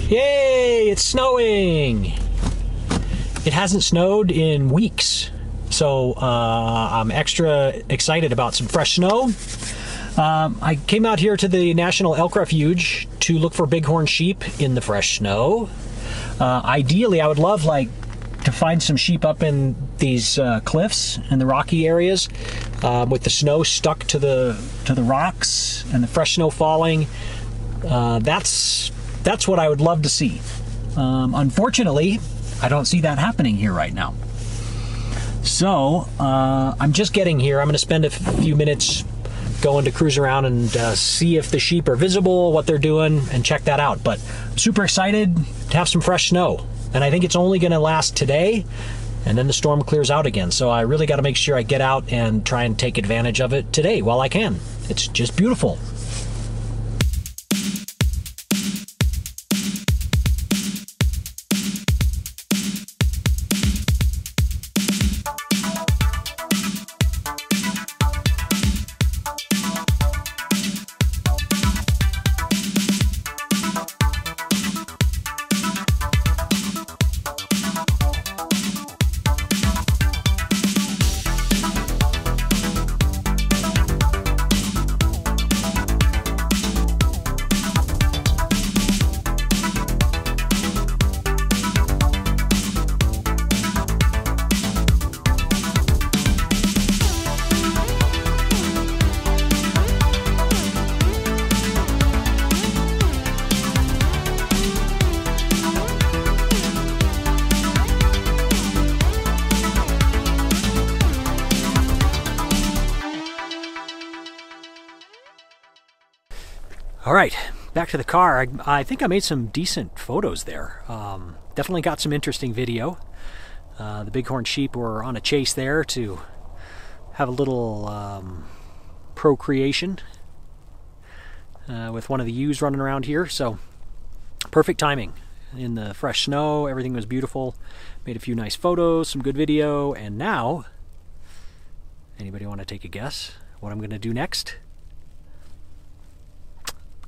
Yay, it's snowing! It hasn't snowed in weeks, so I'm extra excited about some fresh snow. I came out here to the National Elk Refuge to look for bighorn sheep in the fresh snow. Ideally, I would love to find some sheep up in these cliffs and the rocky areas with the snow stuck to the rocks and the fresh snow falling. That's what I would love to see. Unfortunately, I don't see that happening here right now. So I'm just getting here. I'm going to spend a few minutes going to cruise around and see if the sheep are visible, what they're doing, and check that out. But I'm super excited to have some fresh snow. And I think it's only going to last today, and then the storm clears out again. So I really got to make sure I get out and try and take advantage of it today while I can. It's just beautiful. All right, back to the car. I think I made some decent photos there. Definitely got some interesting video. The bighorn sheep were on a chase there to have a little procreation with one of the ewes running around here. So perfect timing. In the fresh snow, everything was beautiful. Made a few nice photos, some good video, and now, anybody want to take a guess what I'm going to do next?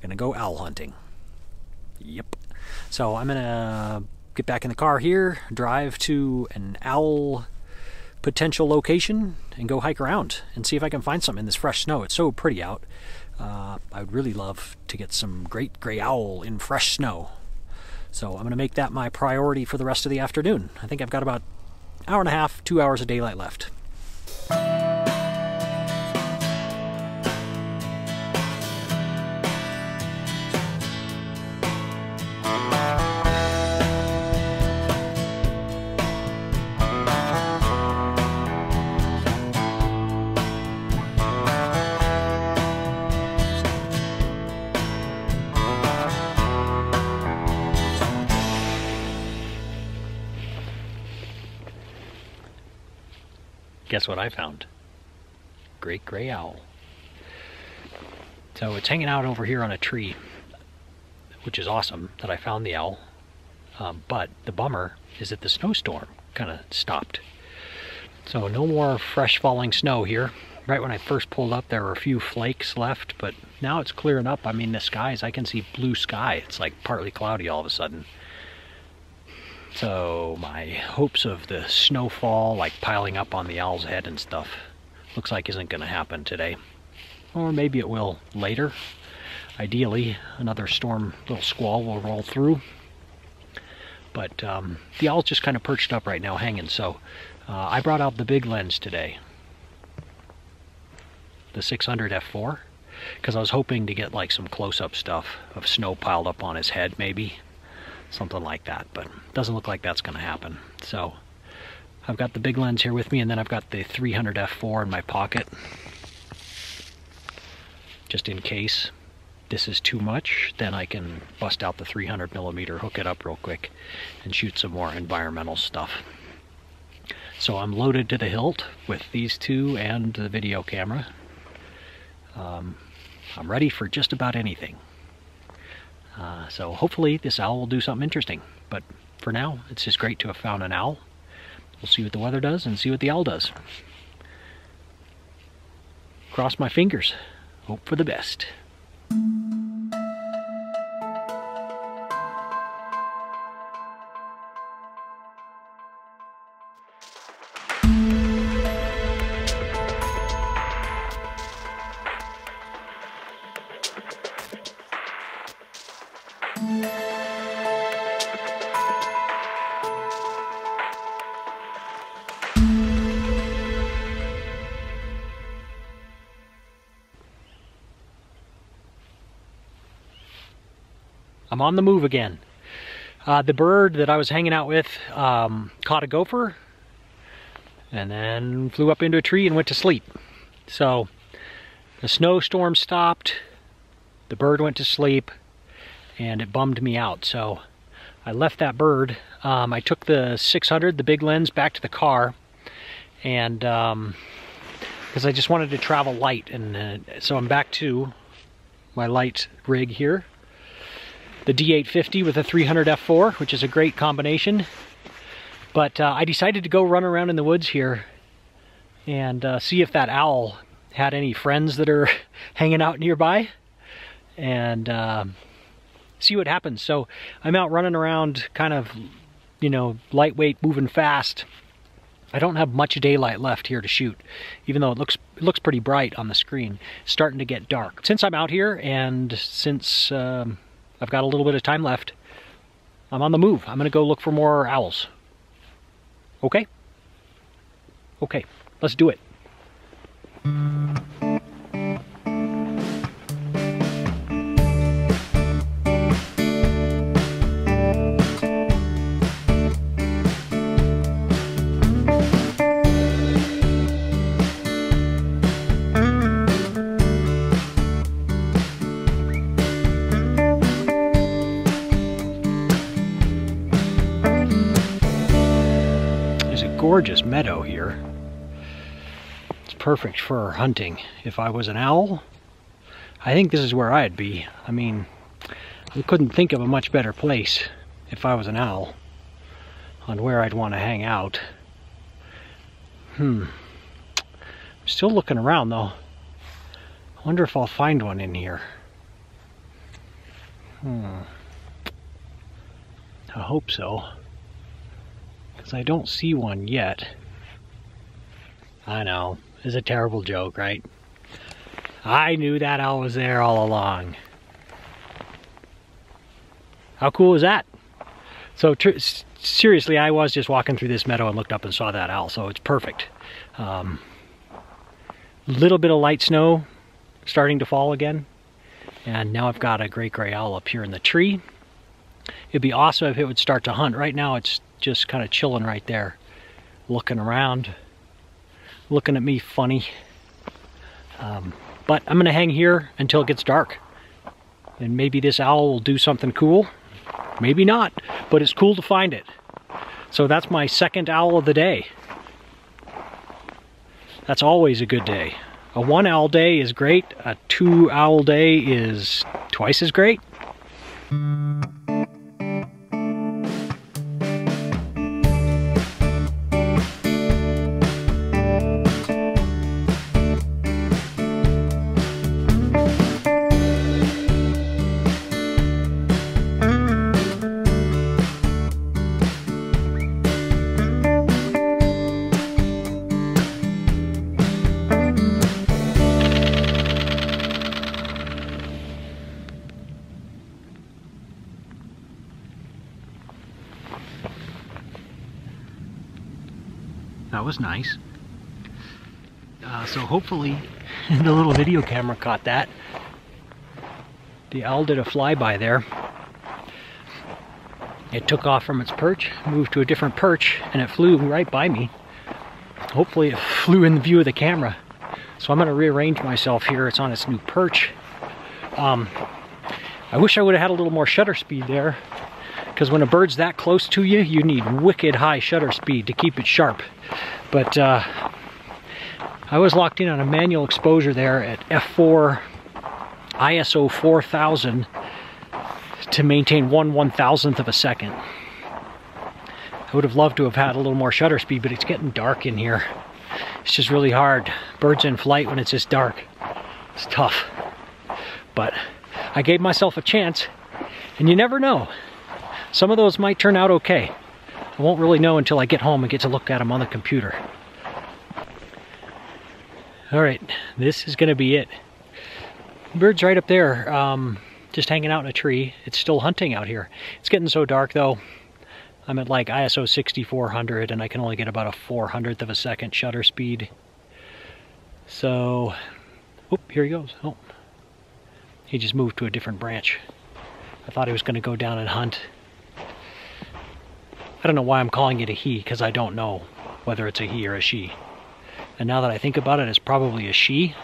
Gonna go owl hunting. Yep. So I'm gonna get back in the car here, drive to an owl potential location, and go hike around and see if I can find some in this fresh snow. It's so pretty out. I would really love to get some great gray owl in fresh snow. So I'm gonna make that my priority for the rest of the afternoon. I think I've got about an hour and a half, 2 hours of daylight left. Guess what I found? Great gray owl. So it's hanging out over here on a tree, which is awesome that I found the owl. But the bummer is that the snowstorm kind of stopped. So no more fresh falling snow here. Right when I first pulled up, there were a few flakes left, but now it's clearing up. I mean, the skies, I can see blue sky. It's like partly cloudy all of a sudden. So my hopes of the snowfall, like piling up on the owl's head and stuff, looks like isn't going to happen today. Or maybe it will later. Ideally, another storm, little squall will roll through. But the owl's just kind of perched up right now, hanging. So I brought out the big lens today, the 600 f4, because I was hoping to get like some close-up stuff of snow piled up on his head, maybe. Something like that, but doesn't look like that's going to happen. So I've got the big lens here with me, and then I've got the 300 f4 in my pocket, just in case this is too much. Then I can bust out the 300 millimeter, hook it up real quick, and shoot some more environmental stuff. So I'm loaded to the hilt with these two and the video camera. I'm ready for just about anything. So hopefully this owl will do something interesting. But for now, it's just great to have found an owl. We'll see what the weather does and see what the owl does. Cross my fingers. Hope for the best. I'm on the move again. The bird that I was hanging out with caught a gopher and then flew up into a tree and went to sleep. So the snowstorm stopped, the bird went to sleep, and it bummed me out. So I left that bird. I took the 600, the big lens, back to the car, and because I just wanted to travel light, and so I'm back to my light rig here. The D850 with a 300 f4, which is a great combination. But I decided to go run around in the woods here and see if that owl had any friends that are hanging out nearby, and see what happens. So I'm out running around, kind of, you know, lightweight, moving fast. I don't have much daylight left here to shoot, even though it looks pretty bright on the screen. It's starting to get dark. Since I'm out here, and since I've got a little bit of time left, I'm on the move. I'm gonna go look for more owls. Okay? Okay, let's do it. Gorgeous meadow here. It's perfect for hunting. If I was an owl, I think this is where I'd be. I mean, I couldn't think of a much better place if I was an owl on where I'd want to hang out. I'm still looking around though. I wonder if I'll find one in here. I hope so. I don't see one yet. I know, it's a terrible joke, right? I knew that owl was there all along. How cool is that? So seriously, I was just walking through this meadow and looked up and saw that owl, so it's perfect. Little bit of light snow starting to fall again, and now I've got a great gray owl up here in the tree. It'd be awesome if it would start to hunt. Right now it's just kind of chilling right there, looking around, looking at me funny. But I'm gonna hang here until it gets dark, and maybe this owl will do something cool, maybe not, but it's cool to find it. So that's my second owl of the day. That's always a good day. A 1 owl day is great, a 2 owl day is twice as great. That was nice. So hopefully the little video camera caught that. The owl did a flyby there. It took off from its perch, moved to a different perch, and it flew right by me. Hopefully it flew in the view of the camera. So I'm going to rearrange myself here. It's on its new perch. I wish I would have had a little more shutter speed there, because when a bird's that close to you, you need wicked high shutter speed to keep it sharp. But I was locked in on a manual exposure there at f4 ISO 4000 to maintain 1/1000th of a second. I would have loved to have had a little more shutter speed, but it's getting dark in here. It's just really hard. Birds in flight when it's this dark, it's tough. But I gave myself a chance, and you never know. Some of those might turn out okay. I won't really know until I get home and get to look at them on the computer. All right, this is gonna be it. Bird's right up there. just hanging out in a tree. It's still hunting out here. It's getting so dark though. I'm at like ISO 6400 and I can only get about a 400th of a second shutter speed. So, oop, here he goes. Oh, he just moved to a different branch. I thought he was going to go down and hunt. I don't know why I'm calling it a he, because I don't know whether it's a he or a she. And now that I think about it, it's probably a she,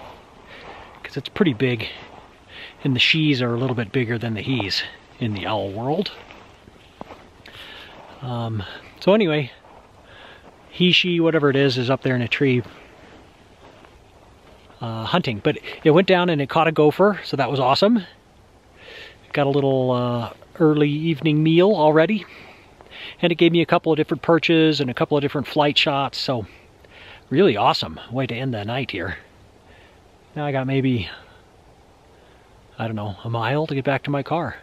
because it's pretty big. And the she's are a little bit bigger than the he's in the owl world. So anyway, he, she, whatever it is up there in a tree hunting. But it went down and it caught a gopher, so that was awesome. Got a little early evening meal already. And it gave me a couple of different perches and a couple of different flight shots, so really awesome way to end the night here. Now I got maybe, I don't know, a mile to get back to my car.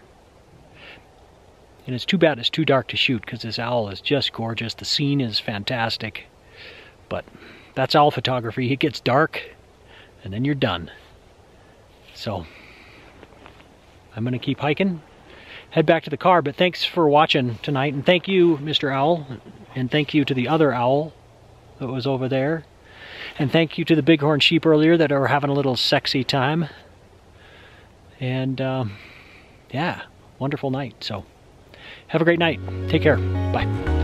And it's too bad it's too dark to shoot, because this owl is just gorgeous. The scene is fantastic. But that's owl photography. It gets dark, and then you're done. So I'm going to keep hiking, head back to the car. But thanks for watching tonight. And thank you, Mr. Owl. And thank you to the other owl that was over there. And thank you to the bighorn sheep earlier that are having a little sexy time. And yeah, wonderful night. So have a great night. Take care. Bye.